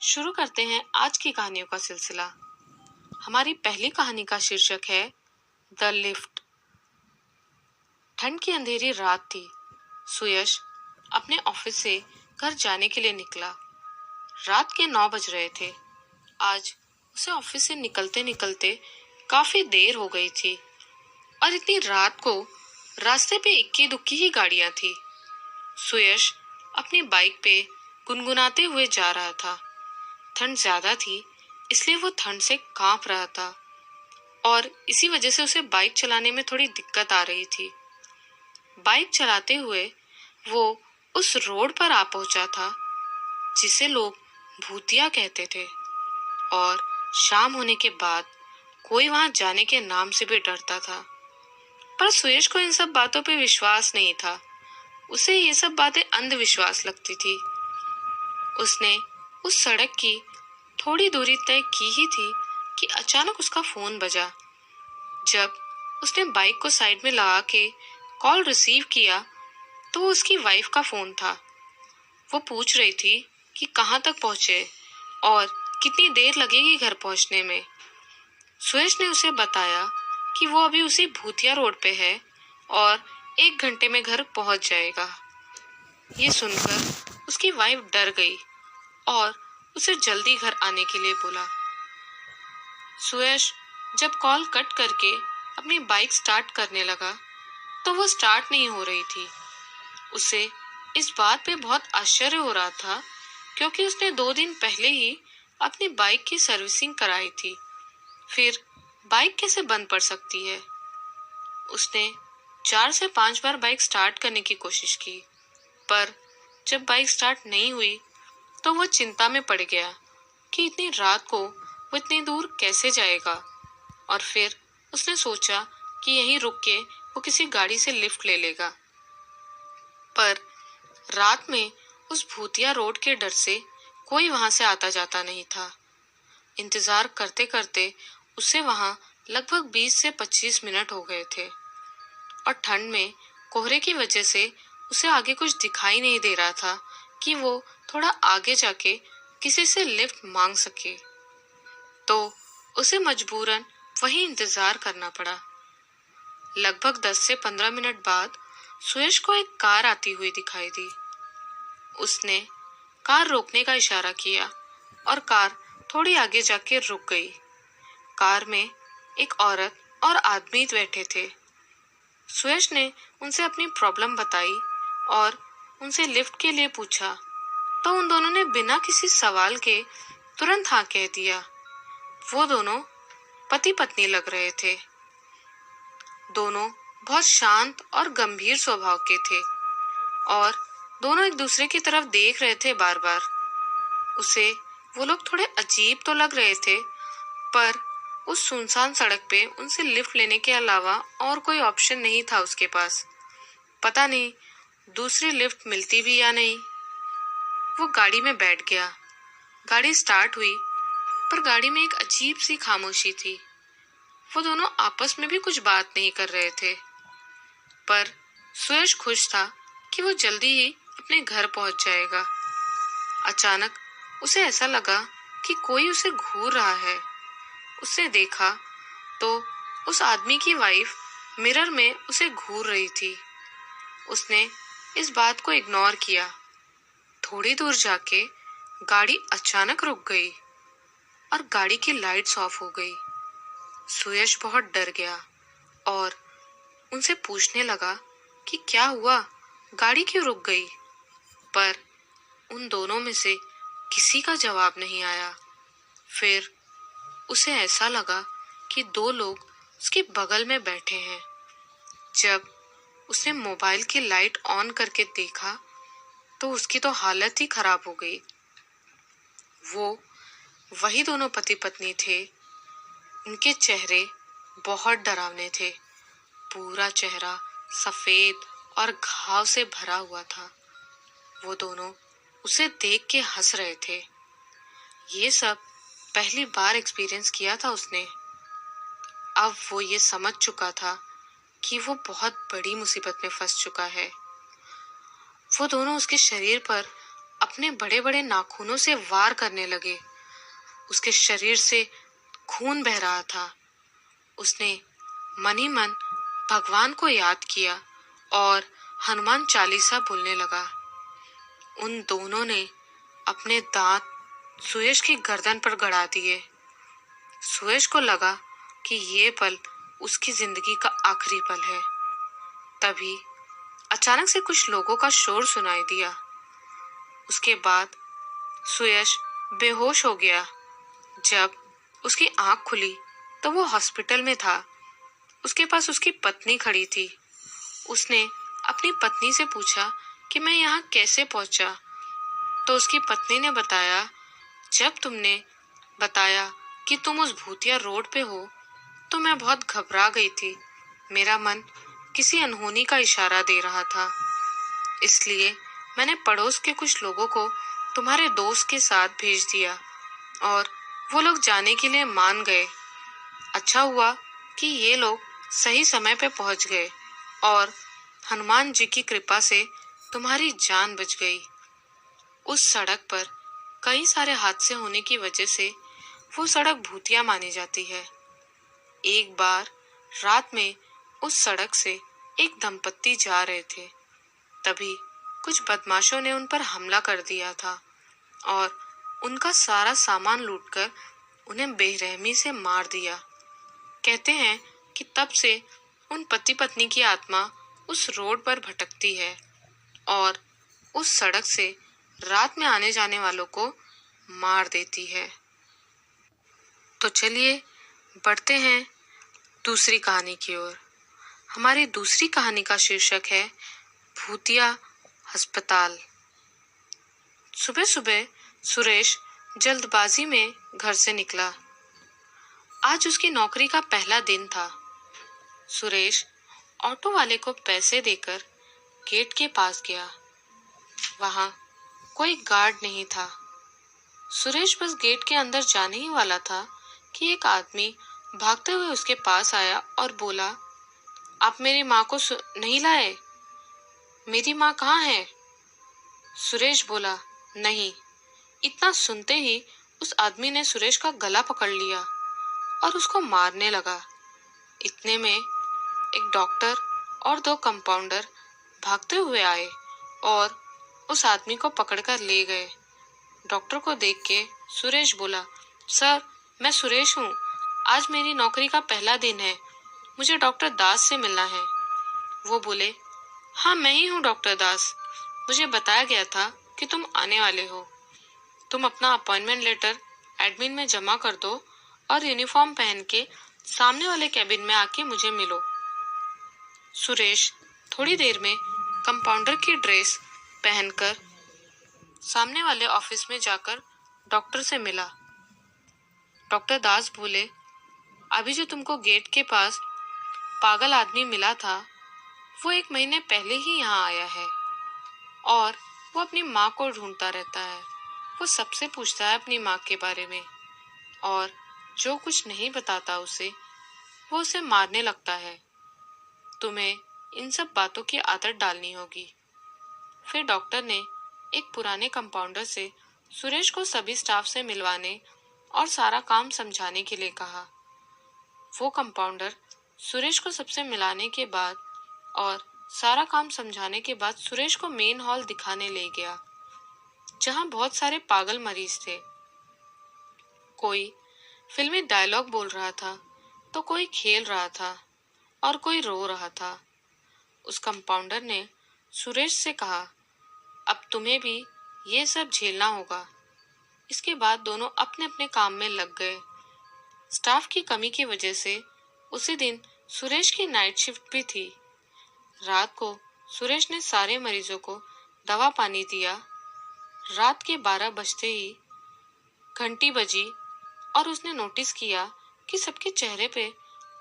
शुरू करते हैं आज की कहानियों का सिलसिला। हमारी पहली कहानी का शीर्षक है द लिफ्ट। ठंड की अंधेरी रात थी। सुयश अपने ऑफिस से घर जाने के लिए निकला। रात के 9 बज रहे थे। आज उसे ऑफिस से निकलते निकलते काफी देर हो गई थी और इतनी रात को रास्ते पे इक्की दुक्की ही गाड़ियां थी। सुयश अपनी बाइक पे गुनगुनाते हुए जा रहा था। ठंड ज्यादा थी, इसलिए वो ठंड से कांप रहा था और इसी वजह से उसे बाइक चलाने में थोड़ी दिक्कत आ रही थी। बाइक चलाते हुए वो उस रोड पर आ पहुंचा था जिसे लोग भूतिया कहते थे और शाम होने के बाद कोई वहां जाने के नाम से भी डरता था। पर सुयश को इन सब बातों पे विश्वास नहीं था। उसे ये सब बातें अंधविश्वास लगती थी। उसने उस सड़क की थोड़ी दूरी तय की ही थी कि अचानक उसका फोन बजा। जब उसने बाइक को साइड में लगा के कॉल रिसीव किया तो वो उसकी वाइफ का फोन था। वो पूछ रही थी कि कहाँ तक पहुंचे और कितनी देर लगेगी घर पहुंचने में। सुयश ने उसे बताया कि वो अभी उसी भूतिया रोड पे है और 1 घंटे में घर पहुंच जाएगा। ये सुनकर उसकी वाइफ डर गई और उसे जल्दी घर आने के लिए बोला। सुयश जब कॉल कट करके अपनी बाइक स्टार्ट करने लगा तो वो स्टार्ट नहीं हो रही थी। उसे इस बात पे बहुत आश्चर्य हो रहा था क्योंकि उसने 2 दिन पहले ही अपनी बाइक की सर्विसिंग कराई थी। फिर बाइक कैसे बंद पड़ सकती है? उसने 4 से 5 बार बाइक स्टार्ट करने की कोशिश की, पर जब बाइक स्टार्ट नहीं हुई तो वो चिंता में पड़ गया कि इतनी रात को वो इतनी दूर कैसे जाएगा। और फिर उसने सोचा कि यहीं रुक के वो किसी गाड़ी से लिफ्ट ले लेगा। पर रात में उस भूतिया रोड के डर से कोई वहां से आता जाता नहीं था। इंतजार करते करते उसे वहां लगभग 20 से 25 मिनट हो गए थे और ठंड में कोहरे की वजह से उसे आगे कुछ दिखाई नहीं दे रहा था कि वो थोड़ा आगे जाके किसी से लिफ्ट मांग सके। तो उसे मजबूरन वही इंतजार करना पड़ा। लगभग 10 से 15 मिनट बाद सुयश को एक कार आती हुई दिखाई दी। उसने कार रोकने का इशारा किया और कार थोड़ी आगे जाके रुक गई। कार में एक औरत और आदमी बैठे थे। सुयश ने उनसे अपनी प्रॉब्लम बताई और उनसे लिफ्ट के लिए पूछा तो उन दोनों ने बिना किसी सवाल के तुरंत हाँ कह दिया। वो दोनों पति पत्नी लग रहे थे। दोनों बहुत शांत और गंभीर स्वभाव के थे और दोनों एक दूसरे की तरफ देख रहे थे बार बार। उसे वो लोग थोड़े अजीब तो लग रहे थे, पर उस सुनसान सड़क पे उनसे लिफ्ट लेने के अलावा और कोई ऑप्शन नहीं था उसके पास। पता नहीं दूसरी लिफ्ट मिलती भी या नहीं। वो गाड़ी में बैठ गया। गाड़ी स्टार्ट हुई, पर गाड़ी में एक अजीब सी खामोशी थी। वो दोनों आपस में भी कुछ बात नहीं कर रहे थे, पर सुयश खुश था कि वो जल्दी ही अपने घर पहुंच जाएगा। अचानक उसे ऐसा लगा कि कोई उसे घूर रहा है। उसने देखा तो उस आदमी की वाइफ मिरर में उसे घूर रही थी। उसने इस बात को इग्नोर किया। थोड़ी दूर जाके गाड़ी अचानक रुक गई और गाड़ी की लाइट्स ऑफ हो गई। सुयश बहुत डर गया और उनसे पूछने लगा कि क्या हुआ, गाड़ी क्यों रुक गई? पर उन दोनों में से किसी का जवाब नहीं आया। फिर उसे ऐसा लगा कि 2 लोग उसके बगल में बैठे हैं। जब उसने मोबाइल की लाइट ऑन करके देखा तो उसकी तो हालत ही खराब हो गई। वो वही दोनों पति पत्नी थे। उनके चेहरे बहुत डरावने थे। पूरा चेहरा सफेद और घाव से भरा हुआ था। वो दोनों उसे देख के हंस रहे थे। ये सब पहली बार एक्सपीरियंस किया था उसने। अब वो ये समझ चुका था कि वो बहुत बड़ी मुसीबत में फंस चुका है। वो दोनों उसके शरीर पर अपने बड़े बड़े नाखूनों से वार करने लगे। उसके शरीर से खून बह रहा था। उसने मन ही मन भगवान को याद किया और हनुमान चालीसा बोलने लगा। उन दोनों ने अपने दांत सुयश की गर्दन पर गड़ा दिए। सुयश को लगा कि ये पल उसकी जिंदगी का आखिरी पल है। तभी अचानक से कुछ लोगों का शोर सुनाई दिया। उसके बाद सुयश बेहोश हो गया। जब उसकी आंख खुली तो वो हॉस्पिटल में था। उसके पास उसकी पत्नी खड़ी थी। उसने अपनी पत्नी से पूछा कि मैं यहाँ कैसे पहुंचा। तो उसकी पत्नी ने बताया, जब तुमने बताया कि तुम उस भूतिया रोड पे हो तो मैं बहुत घबरा गई थी। मेरा मन किसी अनहोनी का इशारा दे रहा था, इसलिए मैंने पड़ोस के कुछ लोगों को तुम्हारे दोस्त के साथ भेज दिया और वो लोग जाने के लिए मान गए। अच्छा हुआ कि ये लोग सही समय पे पहुंच गए और हनुमान जी की कृपा से तुम्हारी जान बच गई। उस सड़क पर कई सारे हादसे होने की वजह से वो सड़क भूतिया मानी जाती है। एक बार रात में उस सड़क से एक दंपत्ति जा रहे थे। तभी कुछ बदमाशों ने उन पर हमला कर दिया था और उनका सारा सामान लूटकर उन्हें बेरहमी से मार दिया। कहते हैं कि तब से उन पति पत्नी की आत्मा उस रोड पर भटकती है और उस सड़क से रात में आने जाने वालों को मार देती है। तो चलिए बढ़ते हैं दूसरी कहानी की ओर। हमारी दूसरी कहानी का शीर्षक है भूतिया अस्पताल। सुबह सुबह सुरेश जल्दबाजी में घर से निकला। आज उसकी नौकरी का पहला दिन था। सुरेश ऑटो वाले को पैसे देकर गेट के पास गया। वहां कोई गार्ड नहीं था। सुरेश बस गेट के अंदर जाने ही वाला था कि एक आदमी भागते हुए उसके पास आया और बोला, आप मेरी माँ को नहीं लाए? मेरी माँ कहाँ है? सुरेश बोला, नहीं। इतना सुनते ही उस आदमी ने सुरेश का गला पकड़ लिया और उसको मारने लगा। इतने में एक डॉक्टर और 2 कंपाउंडर भागते हुए आए और उस आदमी को पकड़कर ले गए। डॉक्टर को देख के सुरेश बोला, सर, मैं सुरेश हूँ। आज मेरी नौकरी का पहला दिन है। मुझे डॉक्टर दास से मिलना है। वो बोले, हाँ, मैं ही हूँ डॉक्टर दास। मुझे बताया गया था कि तुम आने वाले हो। तुम अपना अपॉइंटमेंट लेटर एडमिन में जमा कर दो और यूनिफॉर्म पहन के सामने वाले कैबिन में आके मुझे मिलो। सुरेश थोड़ी देर में कंपाउंडर की ड्रेस पहनकर सामने वाले ऑफिस में जाकर डॉक्टर से मिला। डॉक्टर दास बोले, अभी जो तुमको गेट के पास पागल आदमी मिला था वो 1 महीने पहले ही यहाँ आया है और वो अपनी माँ को ढूंढता रहता है। वो सबसे पूछता है अपनी माँ के बारे में और जो कुछ नहीं बताता वो उसे मारने लगता है। तुम्हें इन सब बातों की आदत डालनी होगी। फिर डॉक्टर ने एक पुराने कंपाउंडर से सुरेश को सभी स्टाफ से मिलवाने और सारा काम समझाने के लिए कहा। वो कंपाउंडर सुरेश को सबसे मिलाने के बाद और सारा काम समझाने के बाद सुरेश को मेन हॉल दिखाने ले गया, जहां बहुत सारे पागल मरीज थे। कोई फिल्मी डायलॉग बोल रहा था तो कोई खेल रहा था और कोई रो रहा था। उस कंपाउंडर ने सुरेश से कहा, अब तुम्हें भी ये सब झेलना होगा। इसके बाद दोनों अपने अपने काम में लग गए। स्टाफ की कमी की वजह से उसी दिन सुरेश की नाइट शिफ्ट भी थी। रात को सुरेश ने सारे मरीजों को दवा पानी दिया। रात के 12 बजते ही घंटी बजी और उसने नोटिस किया कि सबके चेहरे पे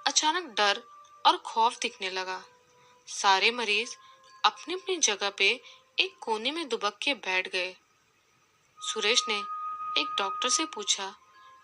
अचानक डर और खौफ दिखने लगा। सारे मरीज अपनी अपनी जगह पे एक कोने में दुबक के बैठ गए। सुरेश ने एक डॉक्टर से पूछा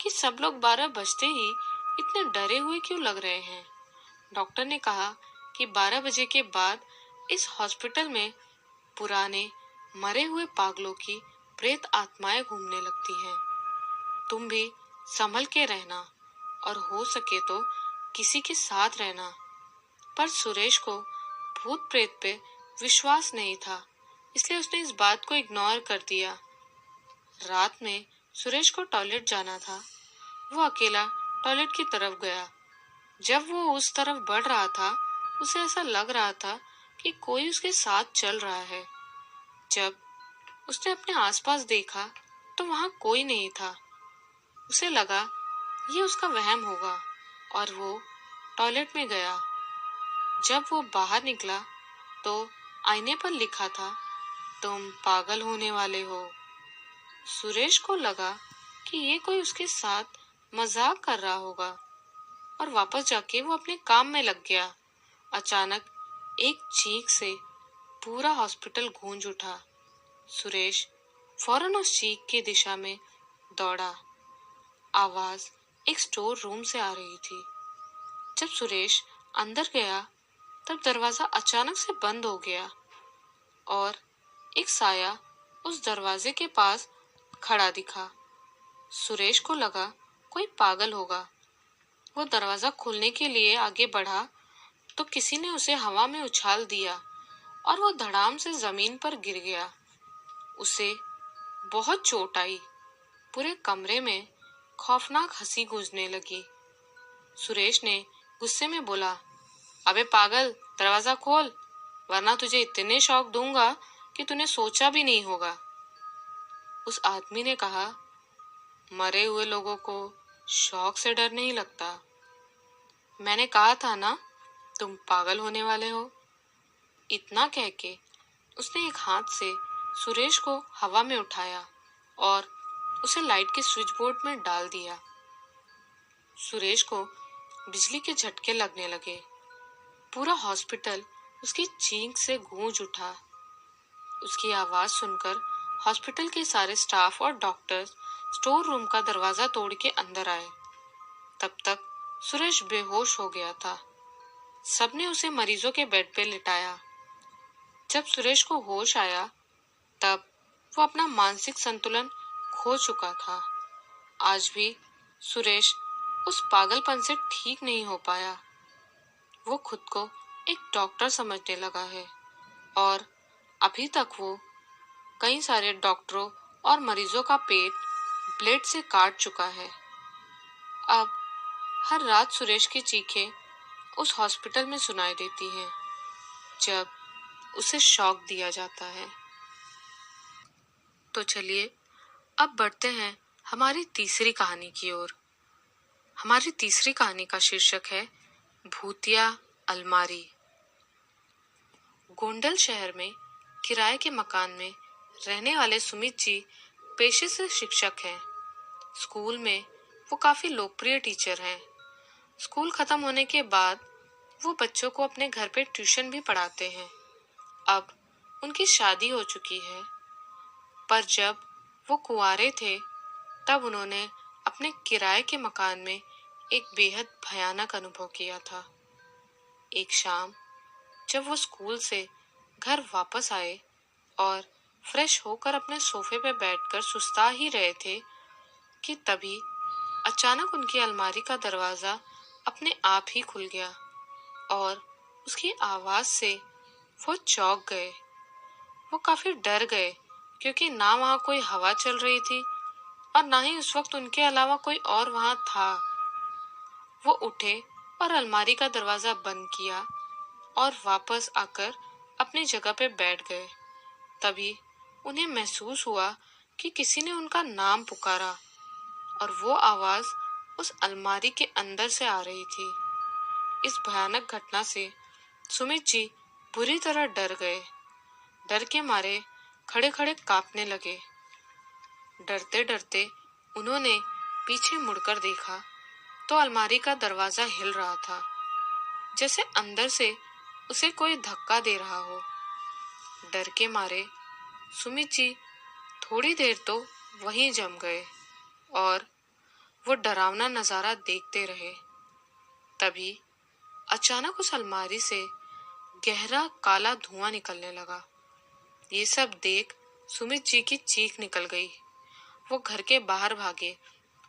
कि सब लोग 12 बजते ही इतने डरे हुए क्यों लग रहे हैं। डॉक्टर ने कहा कि 12 बजे के बाद इस हॉस्पिटल में पुराने मरे हुए पागलों की प्रेत आत्माएं घूमने लगती हैं। तुम भी संभल के रहना और हो सके तो किसी के साथ रहना। पर सुरेश को भूत प्रेत पे विश्वास नहीं था, इसलिए उसने इस बात को इग्नोर कर दिया। रात में सुरेश को टॉयलेट जाना था। वो अकेला टॉयलेट की तरफ गया। जब वो उस तरफ बढ़ रहा था, उसे ऐसा लग रहा था कि कोई उसके साथ चल रहा है। जब उसने अपने आसपास देखा तो वहां कोई नहीं था। उसे लगा ये उसका वहम होगा और वो टॉयलेट में गया। जब वो बाहर निकला तो आईने पर लिखा था, तुम पागल होने वाले हो। सुरेश को लगा कि ये कोई उसके साथ मजाक कर रहा होगा और वापस जाके वो अपने काम में लग गया। अचानक एक चीख से पूरा हॉस्पिटल गूंज उठा। सुरेश फौरन उस चीख की दिशा में दौड़ा। आवाज एक स्टोर रूम से आ रही थी। जब सुरेश अंदर गया तब दरवाजा अचानक से बंद हो गया और एक साया उस दरवाजे के पास खड़ा दिखा। सुरेश को लगा कोई पागल होगा। वो दरवाजा खोलने के लिए आगे बढ़ा तो किसी ने उसे हवा में उछाल दिया और वो धड़ाम से जमीन पर गिर गया। उसे बहुत चोट आई। पूरे कमरे में खौफनाक हंसी गूंजने लगी। सुरेश ने गुस्से में बोला, अबे पागल, दरवाजा खोल, वरना तुझे इतने शौक दूंगा कि तूने सोचा भी नहीं होगा। उस आदमी ने कहा, मरे हुए लोगों को शौक से डर नहीं लगता। मैंने कहा था ना, तुम पागल होने वाले हो। इतना कह के उसने एक हाथ से सुरेश को हवा में उठाया और उसे लाइट के स्विच बोर्ड में डाल दिया। सुरेश को बिजली के झटके लगने लगे। पूरा हॉस्पिटल उसकी चीख से गूंज उठा। उसकी आवाज सुनकर हॉस्पिटल के सारे स्टाफ और डॉक्टर्स स्टोर रूम का दरवाजा तोड़ के अंदर आए। तब तक सुरेश बेहोश हो गया था। सबने उसे मरीजों के बेड पे लिटाया। जब सुरेश को होश आया तब वो अपना मानसिक संतुलन खो चुका था। आज भी सुरेश उस पागलपन से ठीक नहीं हो पाया। वो खुद को एक डॉक्टर समझने लगा है और अभी तक वो कई सारे डॉक्टरों और मरीजों का पेट ब्लेड से काट चुका है। अब हर रात सुरेश की चीखें उस हॉस्पिटल में सुनाई देती हैं जब उसे शॉक दिया जाता है। तो चलिए अब बढ़ते हैं हमारी तीसरी कहानी की ओर। हमारी तीसरी कहानी का शीर्षक है भूतिया अलमारी। गोंडल शहर में किराए के मकान में रहने वाले सुमित जी पेशे से शिक्षक हैं। स्कूल में वो काफी लोकप्रिय टीचर हैं। स्कूल खत्म होने के बाद वो बच्चों को अपने घर पे ट्यूशन भी पढ़ाते हैं। अब उनकी शादी हो चुकी है, पर जब वो कुंवारे थे तब उन्होंने अपने किराए के मकान में एक बेहद भयानक अनुभव किया था। एक शाम जब वो स्कूल से घर वापस आए और फ्रेश होकर अपने सोफे पे बैठकर सुस्ता ही रहे थे कि तभी अचानक उनकी अलमारी का दरवाजा अपने आप ही खुल गया और उसकी आवाज से वो चौंक गए। वो काफी डर गए क्योंकि ना वहां कोई हवा चल रही थी और ना ही उस वक्त उनके अलावा कोई और वहां था। वो उठे और अलमारी का दरवाजा बंद किया और वापस आकर अपनी जगह पे बैठ गए। तभी उन्हें महसूस हुआ कि किसी ने उनका नाम पुकारा और वो आवाज उस अलमारी के अंदर से आ रही थी। इस भयानक घटना से सुमित जी बुरी तरह डर गए। डर के मारे खड़े खड़े कांपने लगे। डरते डरते उन्होंने पीछे मुड़कर देखा तो अलमारी का दरवाजा हिल रहा था, जैसे अंदर से उसे कोई धक्का दे रहा हो। डर के मारे सुमित जी थोड़ी देर तो वहीं जम गए और वो डरावना नजारा देखते रहे। तभी अचानक उस अलमारी से गहरा काला धुआं निकलने लगा। ये सब देख सुमित जी की चीख निकल गई। वो घर के बाहर भागे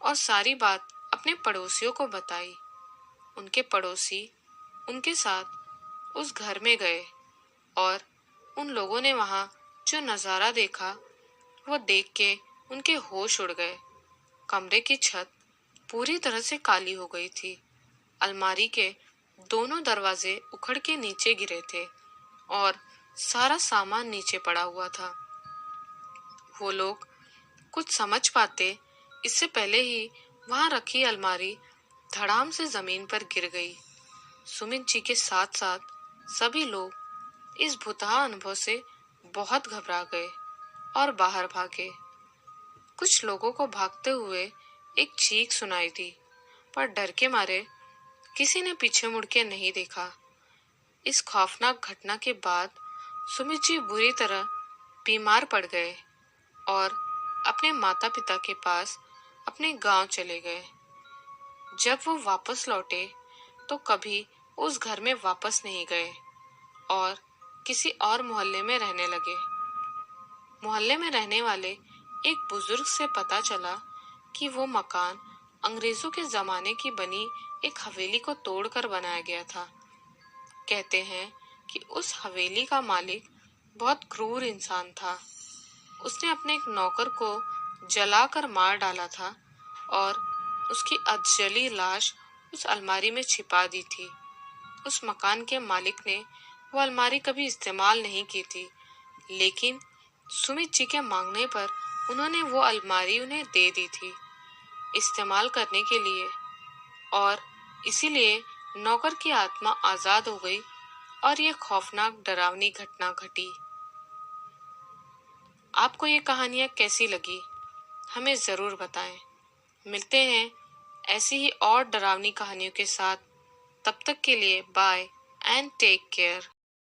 और सारी बात अपने पड़ोसियों को बताई। उनके पड़ोसी उनके साथ उस घर में गए और उन लोगों ने वहां जो नजारा देखा वो देख के उनके होश उड़ गए। कमरे की छत पूरी तरह से काली हो गई थी। अलमारी के दोनों दरवाजे उखड़ के नीचे गिरे थे और सारा सामान नीचे पड़ा हुआ था। वो लोग कुछ समझ पाते इससे पहले ही वहां रखी अलमारी धड़ाम से जमीन पर गिर गई। सुमित जी के साथ साथ सभी लोग इस भुतहा अनुभव से बहुत घबरा गए और बाहर भागे। कुछ लोगों को भागते हुए एक चीख सुनाई दी, पर डर के मारे किसी ने पीछे मुड़ के नहीं देखा। इस खौफनाक घटना के बाद सुमित जी बुरी तरह बीमार पड़ गए और अपने माता पिता के पास अपने गांव चले गए। जब वो वापस लौटे तो कभी उस घर में वापस नहीं गए और किसी और मोहल्ले में रहने लगे। मोहल्ले में रहने वाले एक बुजुर्ग से पता चला कि वो मकान अंग्रेजों के जमाने की बनी एक हवेली को तोड़कर बनाया गया था। कहते हैं कि उस हवेली का मालिक बहुत क्रूर इंसान था। उसने अपने एक नौकर को जलाकर मार डाला था और उसकी अधजली लाश उस अलमारी में छिपा दी थी। उस मकान के मालिक ने वो अलमारी कभी इस्तेमाल नहीं की थी, लेकिन सुमित जी के मांगने पर उन्होंने वो अलमारी उन्हें दे दी थी इस्तेमाल करने के लिए, और इसीलिए नौकर की आत्मा आजाद हो गई और ये खौफनाक डरावनी घटना घटी। आपको ये कहानियाँ कैसी लगी हमें ज़रूर बताएं। मिलते हैं ऐसी ही और डरावनी कहानियों के साथ। तब तक के लिए बाय एंड टेक केयर।